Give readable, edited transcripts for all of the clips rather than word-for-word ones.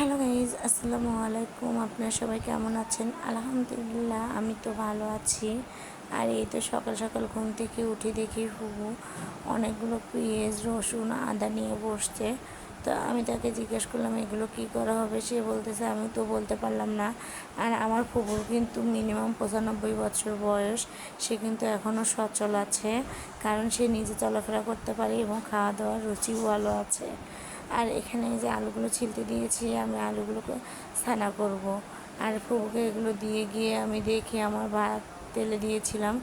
Hello guys, আসসালামু আলাইকুম। আপনারা সবাই কেমন আছেন? আলহামদুলিল্লাহ, আমি তো ভালো আছি। আর এই তো সকাল সকাল ঘুম থেকে উঠে দেখি ফুবু অনেকগুলো পেঁয়াজ, রসুন, আদা নিয়ে বসছে। তো আমি তাকে জিজ্ঞেস করলাম এগুলো কী করা হবে। সে বলতেছে আমি তো বলতে পারলাম না। আর আমার ফুবুর কিন্তু মিনিমাম 95 বছর বয়স। সে কিন্তু এখনও সচল আছে, কারণ সে নিজে চলাফেরা করতে পারে এবং খাওয়া দাওয়ার রুচিও ভালো আছে। আর এখানে যে আলুগুলো ছিলতে দিয়েছি, আমি আলুগুলোকে ছানা করব। আর ফুবুকে এগুলো দিয়ে গিয়ে আমি দেখি আমার ভাত তেলে দিয়েছিলাম।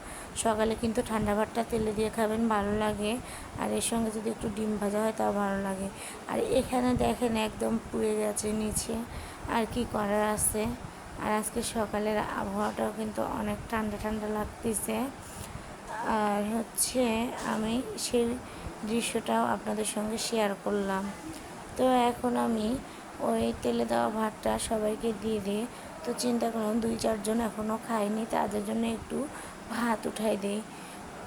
সকালে কিন্তু ঠান্ডা ভাতটা তেলে দিয়ে খাবেন, ভালো লাগে। আর এর সঙ্গে যদি একটু ডিম ভাজা হয় তাও ভালো লাগে। আর এখানে দেখেন একদম পুড়ে গেছে নিচে, আর কি করার আছে। আর আজকে সকালের আবহাওয়াটাও কিন্তু অনেক ঠান্ডা ঠান্ডা লাগতেছে। আর আমি সেই দৃশ্যটাও আপনাদের সঙ্গে শেয়ার করলাম। তো এখন আমি ওই তেলে দেওয়া ভাতটা সবাইকে দিয়ে দিই। তো চিন্তা করলাম 2-4 জন এখনও খায়নি, তাদের জন্য একটু ভাত উঠাই দিই।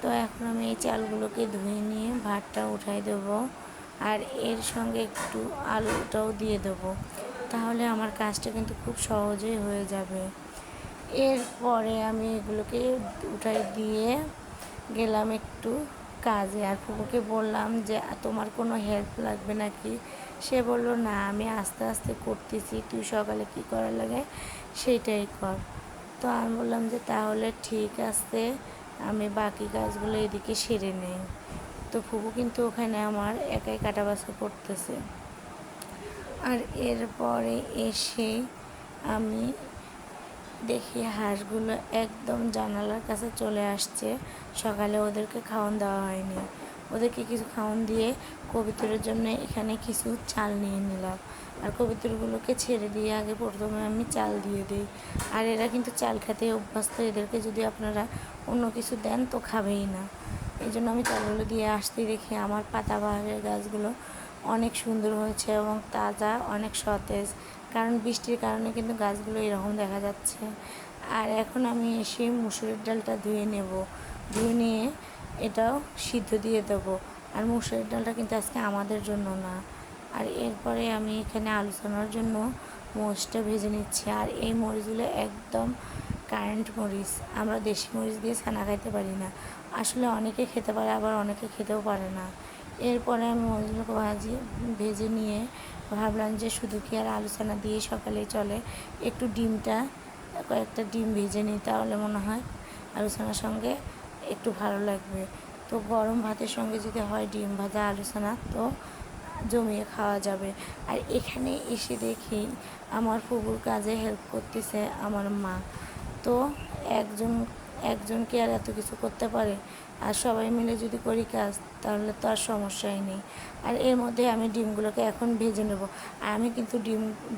তো এখন আমি এই চালগুলোকে ধুয়ে নিয়ে ভাতটা উঠাই দেবো, আর এর সঙ্গে একটু আলুটাও দিয়ে দেবো। তাহলে আমার কাজটা কিন্তু খুব সহজেই হয়ে যাবে। এরপরে আমি এগুলোকে উঠাই দিয়ে গেলাম একটু কাজে। আর ফুপুকে বললাম যে তোমার কোনো হেল্প লাগবে নাকি। সে বলল না, আমি আস্তে আস্তে করতেছি, তুই সকালে কী করা লাগে সেইটাই কর। তো আমি বললাম যে তাহলে ঠিক আছে, আমি বাকি কাজগুলো এদিকে সেরে নেই। তো ফুপু কিন্তু ওখানে আমার একাই কাটা বাছা করতেছে। আর এরপরে এসে আমি দেখি হাঁসগুলো একদম জানালার কাছে চলে আসছে। সকালে ওদেরকে খাওয়ান দেওয়া হয়নি। ওদেরকে কিছু খাওয়ান দিয়ে কবিতরের জন্য এখানে কিছু চাল নিয়ে নিলাম। আর কবিতরগুলোকে ছেড়ে দিয়ে আগে প্রথমে আমি চাল দিয়ে দিই। আর এরা কিন্তু চাল খেতে অভ্যস্ত, এদেরকে যদি আপনারা অন্য কিছু দেন তো খাবেই না। এই জন্য আমি চালগুলো দিয়ে আসতেই দেখি আমার পাতাবাহারের গাছগুলো অনেক সুন্দর হয়েছে এবং তাজা, অনেক সতেজ। কারণ বৃষ্টির কারণে কিন্তু গাছগুলো এরকম দেখা যাচ্ছে। আর এখন আমি এসে মুসুরির ডালটা ধুয়ে নেব, ধুয়ে নিয়ে এটাও সিদ্ধ দিয়ে দেবো। আর মুসুরির ডালটা কিন্তু আজকে আমাদের জন্য না। আর এরপরে আমি এখানে আলোচনার জন্য মরিচটা ভেজে নিচ্ছি। আর এই মরিচগুলো একদম কারেন্ট মরিচ, আমরা দেশি মরিচ দিয়ে ছানা খাইতে পারি না। আসলে অনেকে খেতে পারে, আবার অনেকে খেতেও পারে না। এরপরে আমি মরিচগুলোকে ভেজে নিয়ে ভাবলাম যে শুধু কি আর আলু ছানা দিয়ে সকালেই চলে, একটু কয়েকটা ডিম ভেজে নিই, তাহলে মনে হয় আলু ছানার সঙ্গে একটু ভালো লাগবে। তো গরম ভাতের সঙ্গে যদি হয় ডিম ভাজা আলু ছানা, তো জমিয়ে খাওয়া যাবে। আর এখানে এসে দেখি আমার ফুফুর কাজে হেল্প করতেছে আমার মা। তো একজন একজনকে আর এত কিছু করতে পারে? আর সবাই মিলে যদি করি কাজ, তাহলে তো আর সমস্যাই নেই। আর এর মধ্যে আমি ডিমগুলোকে এখন ভেজে নেব। আর আমি কিন্তু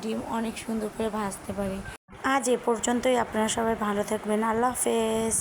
ডিম অনেক সুন্দর করে ভাজতে পারি। আজ এ পর্যন্তই। আপনারা সবাই ভালো থাকবেন। আল্লাহ হাফেজ।